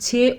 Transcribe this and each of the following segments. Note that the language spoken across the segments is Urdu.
6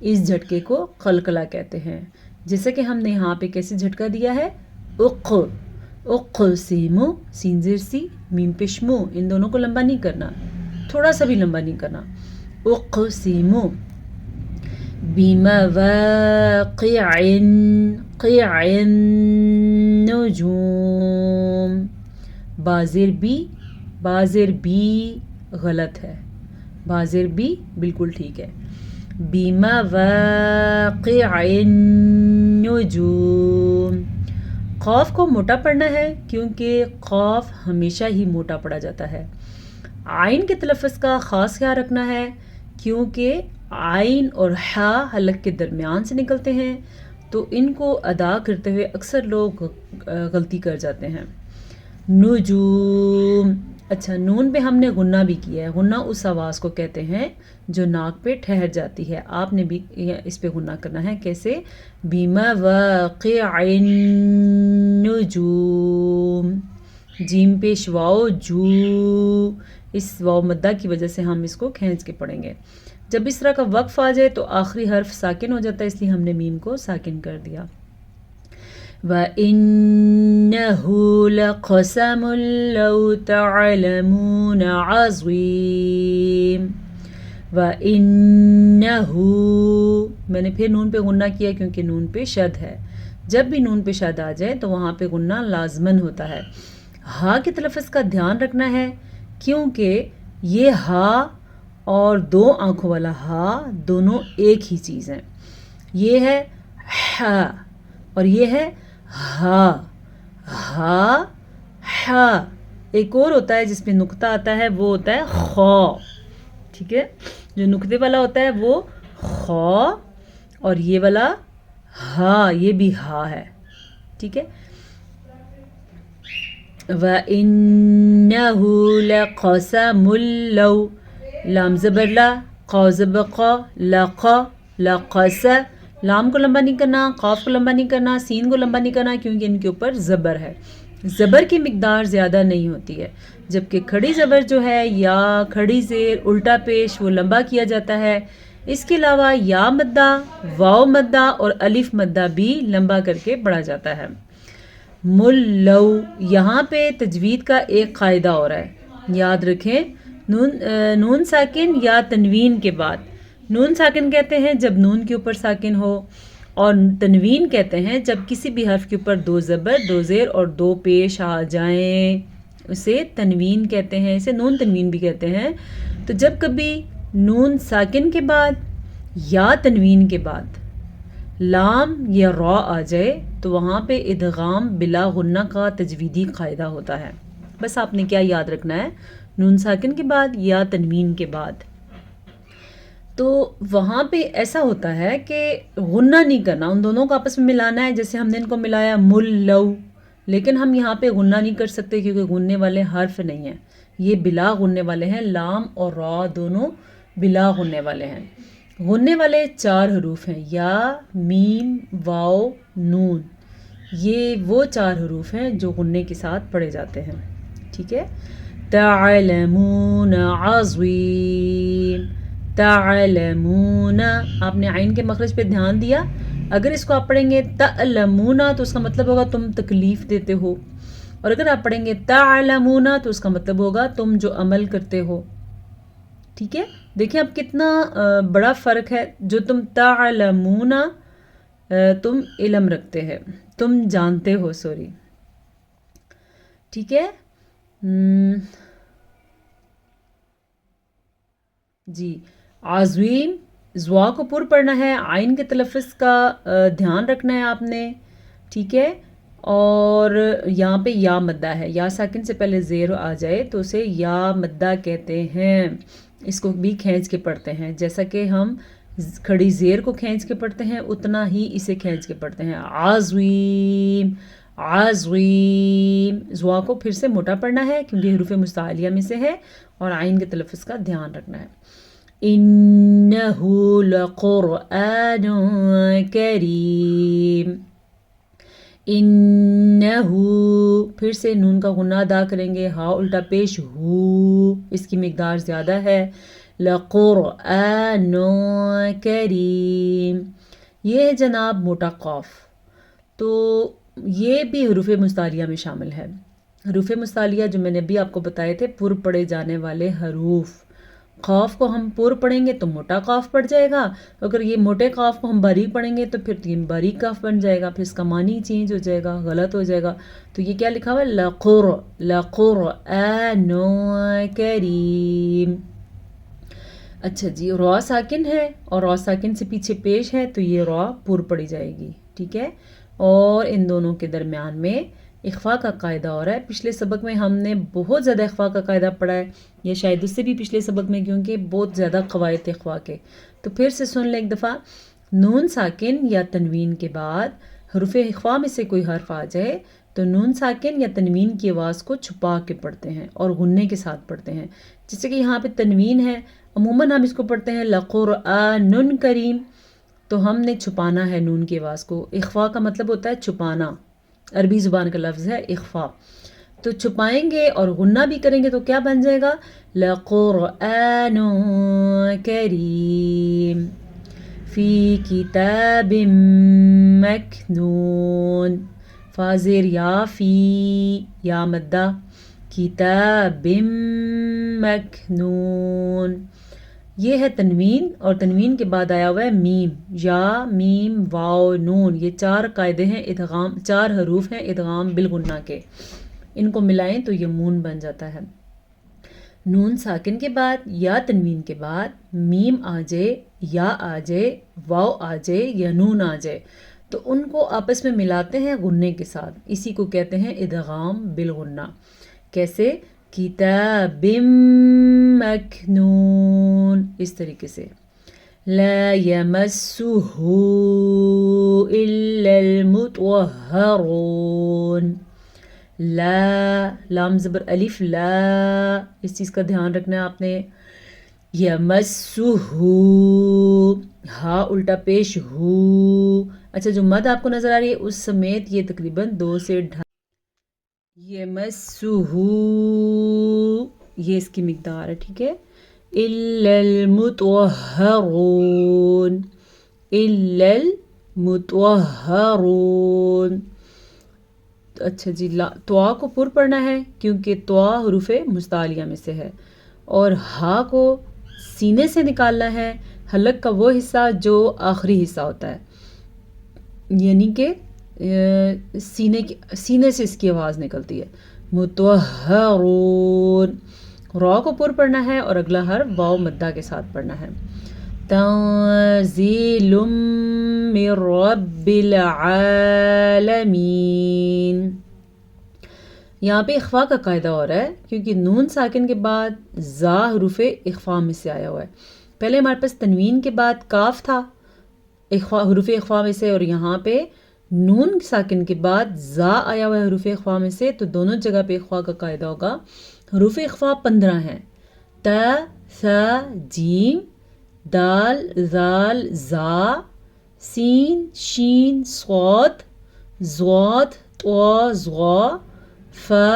اس جھٹکے کو قلقلہ کہتے ہیں. جیسا کہ ہم نے یہاں پہ کیسے جھٹکا دیا ہے، اقسمو، سین زیر سی، میم پیش مو، ان دونوں کو لمبا نہیں کرنا، تھوڑا سا بھی لمبا نہیں کرنا. اقسمو بمواقع النجوم. بازر بی غلط ہے، بازر بی بالکل ٹھیک ہے. بمواقع النجوم. قاف کو موٹا پڑھنا ہے کیونکہ قاف ہمیشہ ہی موٹا پڑھا جاتا ہے. عین کے تلفظ کا خاص خیال رکھنا ہے کیونکہ عین اور حا حلق کے درمیان سے نکلتے ہیں، تو ان کو ادا کرتے ہوئے اکثر لوگ غلطی کر جاتے ہیں. نجوم. اچھا، نون پہ ہم نے غنہ بھی کیا ہے. غنہ اس آواز کو کہتے ہیں جو ناک پہ ٹھہر جاتی ہے. آپ نے بھی اس پہ غنہ کرنا ہے. کیسے؟ بمواقع النجوم. جیم پیش واو جو، اس واو مدہ کی وجہ سے ہم اس کو کھینچ کے پڑھیں گے. جب اس طرح کا وقف آ جائے تو آخری حرف ساکن ہو جاتا ہے، اس لیے ہم نے میم کو ساکن کر دیا. وَإِنَّهُ لَقَسَمٌ لَوْ تَعْلَمُونَ عَظِيمٌ. وَإِنَّهُ، میں نے پھر نون پہ غنہ کیا کیونکہ نون پہ شد ہے. جب بھی نون پہ شد آ جائے تو وہاں پہ غنہ لازمن ہوتا ہے. ہا کے تلفظ کا دھیان رکھنا ہے کیونکہ یہ ہا اور دو آنکھوں والا ہا دونوں ایک ہی چیز ہیں. یہ ہے ہا اور یہ ہے ہا. ہا ہا. ایک اور ہوتا ہے جس میں نقطہ آتا ہے، وہ ہوتا ہے خا. ٹھیک ہے، جو نقطے والا ہوتا ہے وہ خا، اور یہ والا ہا، یہ بھی ہا ہے. ٹھیک ہے. وَإِنَّهُ لَقَسَمٌ لَوْ، لام زبر لا، قا زبر قا، لقا، لقس. لام کو لمبا نہیں کرنا، قاف کو لمبا نہیں کرنا، سین کو لمبا نہیں کرنا کیونکہ ان کے اوپر زبر ہے. زبر کی مقدار زیادہ نہیں ہوتی ہے، جبکہ کھڑی زبر جو ہے یا کھڑی زیر الٹا پیش وہ لمبا کیا جاتا ہے. اس کے علاوہ یا مدہ، واو مدہ اور الف مدہ بھی لمبا کر کے پڑھا جاتا ہے. ملو. یہاں پہ تجوید کا ایک قاعدہ اور ہے، یاد رکھیں. نون ساکن یا تنوین کے بعد، نون ساکن کہتے ہیں جب نون کے اوپر ساکن ہو، اور تنوین کہتے ہیں جب کسی بھی حرف کے اوپر دو زبر، دو زیر اور دو پیش آ جائیں، اسے تنوین کہتے ہیں. اسے نون تنوین بھی کہتے ہیں. تو جب کبھی نون ساکن کے بعد یا تنوین کے بعد لام یا را آ جائے تو وہاں پہ ادغام بلا غنہ کا تجویدی قاعدہ ہوتا ہے. بس آپ نے کیا یاد رکھنا ہے، نون ساکن کے بعد یا تنوین کے بعد. تو وہاں پہ ایسا ہوتا ہے کہ غنہ نہیں کرنا، ان دونوں کو آپس میں ملانا ہے. جیسے ہم نے ان کو ملایا ملو، لیکن ہم یہاں پہ غنہ نہیں کر سکتے کیونکہ غننے والے حرف نہیں ہیں، یہ بلا غننے والے ہیں. لام اور را دونوں بلا غننے والے ہیں. غننے والے 4 حروف ہیں، یا، میم، واو، نون. یہ وہ 4 حروف ہیں جو غننے کے ساتھ پڑھے جاتے ہیں. ٹھیک ہے. تعلمون عظیم. تعلمون. آپ نے عین کے مخرج پہ دھیان دیا. اگر اس کو آپ پڑھیں گے تعلمون تو اس کا مطلب ہوگا تم تکلیف دیتے ہو، اور اگر آپ پڑھیں گے تعلمون تو اس کا مطلب ہوگا تم جو عمل کرتے ہو. ٹھیک ہے. دیکھیں اب کتنا بڑا فرق ہے. جو تم تعلمون، تم علم رکھتے ہیں، تم جانتے ہو. سوری. ٹھیک ہے. جی. عظیم، زوا کو پر پڑھنا ہے، عین کے تلفظ کا دھیان رکھنا ہے آپ نے. ٹھیک ہے. اور یہاں پہ یا مدہ ہے، یا ساکن سے پہلے زیر آ جائے تو اسے یا مدہ کہتے ہیں. اس کو بھی کھینچ کے پڑھتے ہیں، جیسا کہ ہم کھڑی زیر کو کھینچ کے پڑھتے ہیں اتنا ہی اسے کھینچ کے پڑھتے ہیں. عظیم، عظیم. زوا کو پھر سے موٹا پڑھنا ہے کیونکہ حروف مستعلیہ میں سے ہے، اور عین کے تلفظ کا دھیان رکھنا ہے. إِنَّهُ لَقُرْآنٌ كَرِيمٌ. إِنَّهُ، پھر سے نون کا غنہ ادا کریں گے. ہا الٹا پیش ہو، اس کی مقدار زیادہ ہے. لقرآن کریم. یہ ہے جناب موٹا قاف. تو یہ بھی حروف مستعلیہ میں شامل ہے. حروف مستعلیہ جو میں نے ابھی آپ کو بتائے تھے پر پڑھے جانے والے حروف. قاف کو ہم پر پڑھیں گے تو موٹا قاف پڑ جائے گا. اگر یہ موٹے قاف کو ہم باریک پڑھیں گے تو پھر یہ باریک قاف بن جائے گا. پھر اس کا معنی چینج ہو جائے گا, غلط ہو جائے گا. تو یہ کیا لکھا ہوا ہے؟ لقرآن کریم. اچھا جی, را ساکن ہے اور را ساکن سے پیچھے پیش ہے تو یہ را پر پڑی جائے گی. ٹھیک ہے. اور ان دونوں کے درمیان میں اخفا کا قاعدہ اور ہے. پچھلے سبق میں ہم نے بہت زیادہ اخفا کا قاعدہ پڑھا ہے, یا شاید اس سے بھی پچھلے سبق میں, کیونکہ بہت زیادہ قواعد تھے اخفا کے. تو پھر سے سن لیں ایک دفعہ. نون ساکن یا تنوین کے بعد حروف اخفا میں سے کوئی حرف آ جائے تو نون ساکن یا تنوین کی آواز کو چھپا کے پڑھتے ہیں اور غنے کے ساتھ پڑھتے ہیں. جیسے کہ یہاں پہ تنوین ہے, عموماً ہم اس کو پڑھتے ہیں لقرآن کریم, تو ہم نے چھپانا ہے نون کی آواز کو. اخفا کا مطلب ہوتا ہے چھپانا, عربی زبان کا لفظ ہے اخفا. تو چھپائیں گے اور غنہ بھی کریں گے تو کیا بن جائے گا؟ لقرآن کریم فی کتاب مکنون. فا زیر یا, فی یا مدہ, کتاب مکنون. یہ ہے تنوین, اور تنوین کے بعد آیا ہوا ہے میم. یا, میم, واو, نون. یہ چار قاعدے ہیں ادغام, چار حروف ہیں ادغام بالغنہ کے. ان کو ملائیں تو یہ مون بن جاتا ہے. نون ساکن کے بعد یا تنوین کے بعد میم آ جائے, یا آ جائے, واو آ جائے یا نون آ جائے تو ان کو آپس میں ملاتے ہیں غنے کے ساتھ. اسی کو کہتے ہیں ادغام بالغنہ. کیسے؟ کتاب مکنون, اس طریقے سے. لا یمسہ الا المطہرون. لا, لام زبر الف, لا, اس چیز کا دھیان رکھنا ہے آپ نے. یمسہ, ہا الٹا پیش ہو. اچھا, جو مد آپ کو نظر آ رہی ہے اس سمیت یہ تقریباً 2 سے 2.5. یمسہ, یہ اس کی مقدار ہے. ٹھیک ہے. الا المطہرون, الا المطہرون. اچھا جی, توا کو پر پڑھنا ہے کیونکہ توا حروف مستعلیہ میں سے ہے, اور ہا کو سینے سے نکالنا ہے, حلق کا وہ حصہ جو آخری حصہ ہوتا ہے, یعنی کہ سینے سے اس کی آواز نکلتی ہے. مطہرون. را کو پر پڑھنا ہے اور اگلا حرف واو مدہ کے ساتھ پڑھنا ہے. تنزیل من رب العالمین. یہاں پہ اخفا کا قاعدہ ہو رہا ہے کیونکہ نون ساکن کے بعد زا حروف اخفا میں سے آیا ہوا ہے. پہلے ہمارے پاس تنوین کے بعد کاف تھا حروف اخفا میں سے, اور یہاں پہ نون ساکن کے بعد زا آیا ہوا ہے حروف اخفا میں سے. تو دونوں جگہ پہ اخفا کا قاعدہ ہوگا. حروف اخفا 15 ہیں. تا, ثا, جیم, دال, ذال, زا, سین, شین, صاد, ضاد, طا, ظا, فا,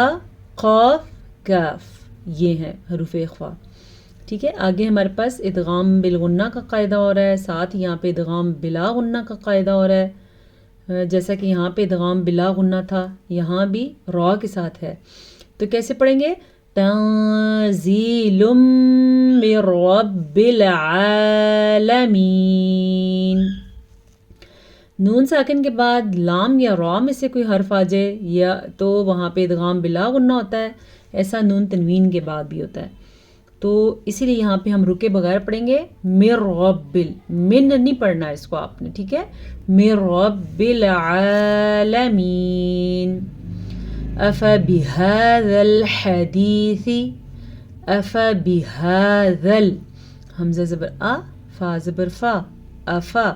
قاف, کاف. یہ ہیں حروف اخفا. ٹھیک ہے. آگے ہمارے پاس ادغام بالغنہ کا قاعدہ ہو رہا ہے, ساتھ ہی یہاں پہ ادغام بلا غنہ کا قاعدہ ہو رہا ہے. جیسا کہ یہاں پہ ادغام بلا غنہ تھا, یہاں بھی را کے ساتھ ہے. تو کیسے پڑھیں گے؟ تنزیل من رب العالمین. نون ساکن کے بعد لام یا را میں سے کوئی حرف آ جائے یا تو وہاں پہ ادغام بلا غنہ ہوتا ہے. ایسا نون تنوین کے بعد بھی ہوتا ہے. تو اسی لیے یہاں پہ ہم رکے بغیر پڑھیں گے. من رب, من نہیں پڑھنا ہے اس کو آپ نے. ٹھیک ہے. من رب العالمین. افبهذا الحدیث, افبهذا, حمزہ زبر آ, فا زبر فا, افا.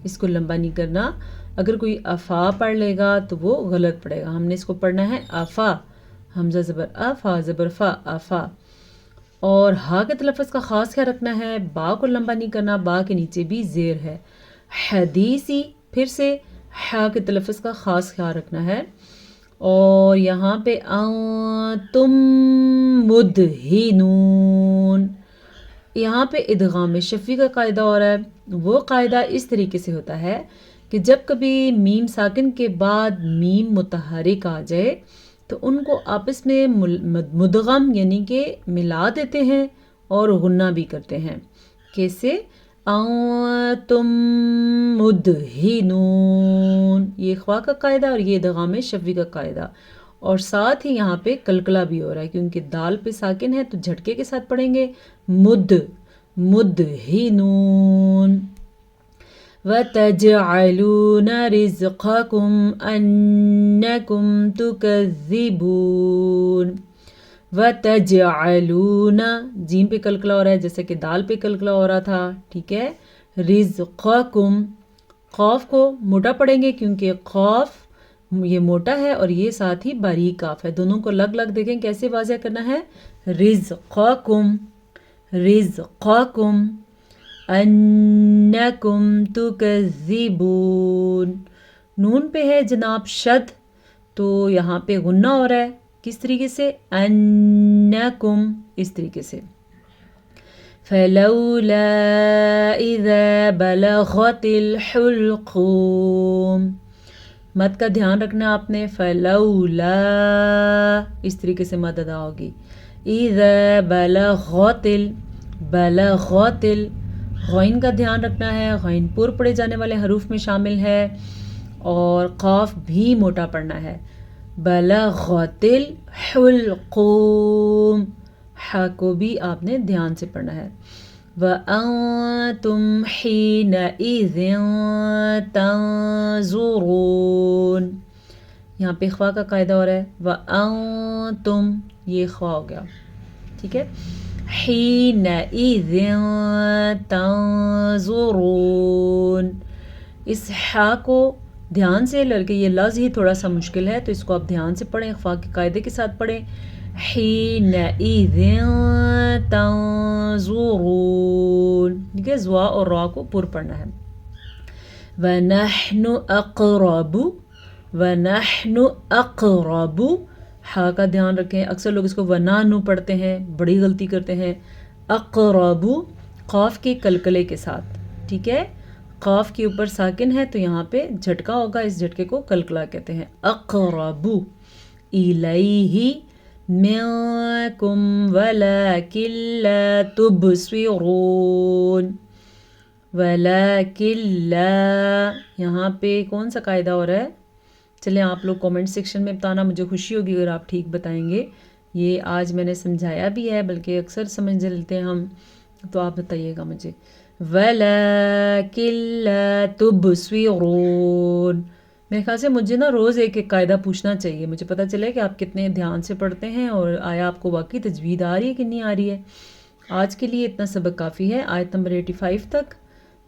اس کو لمبا نہیں کرنا. اگر کوئی افا پڑھ لے گا تو وہ غلط پڑھے گا. ہم نے اس کو پڑھنا ہے افا, حمزہ زبر آ, فا زبر فا, افا. اور ہا کے تلفظ کا خاص خیال رکھنا ہے. با کو لمبا نہیں کرنا, با کے نیچے بھی زیر ہے. حدیثی, پھر سے ہا کے تلفظ کا خاص خیال رکھنا ہے. اور یہاں پہ انتم مدہنون, یہاں پہ ادغام شفوی کا قاعدہ ہو رہا ہے. وہ قاعدہ اس طریقے سے ہوتا ہے کہ جب کبھی میم ساکن کے بعد میم متحرک آ جائے تو ان کو آپس میں مدغم یعنی کہ ملا دیتے ہیں اور غنہ بھی کرتے ہیں. کیسے؟ تم مدہنون، یہ اخوا کا قاعدہ اور یہ ادغام شفوی کا قاعدہ. اور ساتھ ہی یہاں پہ کلکلا بھی ہو رہا ہے کیونکہ دال پہ ساکن ہے تو جھٹکے کے ساتھ پڑھیں گے مدہنون. وَتَجْعَلُونَ رِزْقَكُمْ أَنَّكُمْ تُكَذِّبُونَ. وَتَجْعَلُونَ، جیم پہ کلکلا ہو رہا ہے جیسے کہ دال پہ کلکلا ہو رہا تھا، ٹھیک ہے. رِزْقَكُمْ، قاف کو موٹا پڑھیں گے کیونکہ قاف یہ موٹا ہے اور یہ ساتھ ہی باریک کاف ہے. دونوں کو الگ الگ دیکھیں کیسے واضح کرنا ہے. رِزْقَكُمْ رِزْقَكُمْ أَنَّكُمْ تُكَذِّبُونَ. نون پہ ہے جناب شد تو یہاں پہ غنہ ہو رہا ہے. کس طریقے سے؟ أَنَّكُمْ، اس طریقے سے. فَلَوْلَا إِذَا بَلَغَتِ الْحُلْقُومَ. مد کا دھیان رکھنا آپ نے. فَلَوْلَا، اس طریقے سے مد ادا ہوگی. إِذَا بَلَغَتِ غین کا دھیان رکھنا ہے. غین پر پڑھے جانے والے حروف میں شامل ہے اور قاف بھی موٹا پڑھنا ہے. بلغت الحلقوم، ح کو بھی آپ نے دھیان سے پڑھنا ہے. وَأَنْتُمْ حِينَئِذٍ تَنْظُرُونَ. یہاں پہ اخوا کا قاعدہ ہو رہا ہے. وَأَنْتُمْ، یہ اخوا ہو گیا، ٹھیک ہے. حِينَئِذٍ تَنْظُرُونَ. اس حا کو دھیان سے لڑکے، یہ لفظ ہی تھوڑا سا مشکل ہے تو اس کو آپ دھیان سے پڑھیں، اخوا کے قاعدے کے ساتھ پڑھیں. حِينَئِذٍ تَنْظُرُونَ، ٹھیک ہے. زوا اور را کو پر پڑھنا ہے. وَنَحْنُ أَقْرَبُ ہا کا دھیان رکھیں. اکثر لوگ اس کو وَنَانُ پڑھتے ہیں، بڑی غلطی کرتے ہیں. اقرب قاف کے کلکلے کے ساتھ، ٹھیک ہے. قاف کے اوپر ساکن ہے تو یہاں پہ جھٹکا ہوگا، اس جھٹکے کو کلکلا کہتے ہیں. اقرب الیہ منکم ولکن لا تبصرون. ولکن لا، یہاں پہ کون سا قاعدہ ہو رہا ہے؟ چلیں آپ لوگ کومنٹ سیکشن میں بتانا، مجھے خوشی ہوگی اگر آپ ٹھیک بتائیں گے. یہ آج میں نے سمجھایا بھی ہے بلکہ اکثر سمجھ لیتے ہیں ہم، تو آپ بتائیے گا مجھے. وَلَكِن لَا تُبْصِرُونَ. میرے خیال سے مجھے نا روز ایک ایک قاعدہ پوچھنا چاہیے، مجھے پتہ چلے کہ آپ کتنے دھیان سے پڑھتے ہیں اور آیا آپ کو واقعی تجوید آ رہی ہے کہ نہیں آ رہی ہے. آج کے لیے اتنا سبق کافی ہے، آیت نمبر 85 تک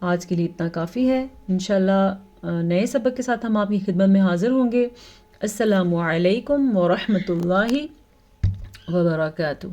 آج کے لیے اتنا کافی ہے. انشاءاللہ نئے سبق کے ساتھ ہم آپ کی خدمت میں حاضر ہوں گے. السلام علیکم ورحمۃ اللہ وبرکاتہ.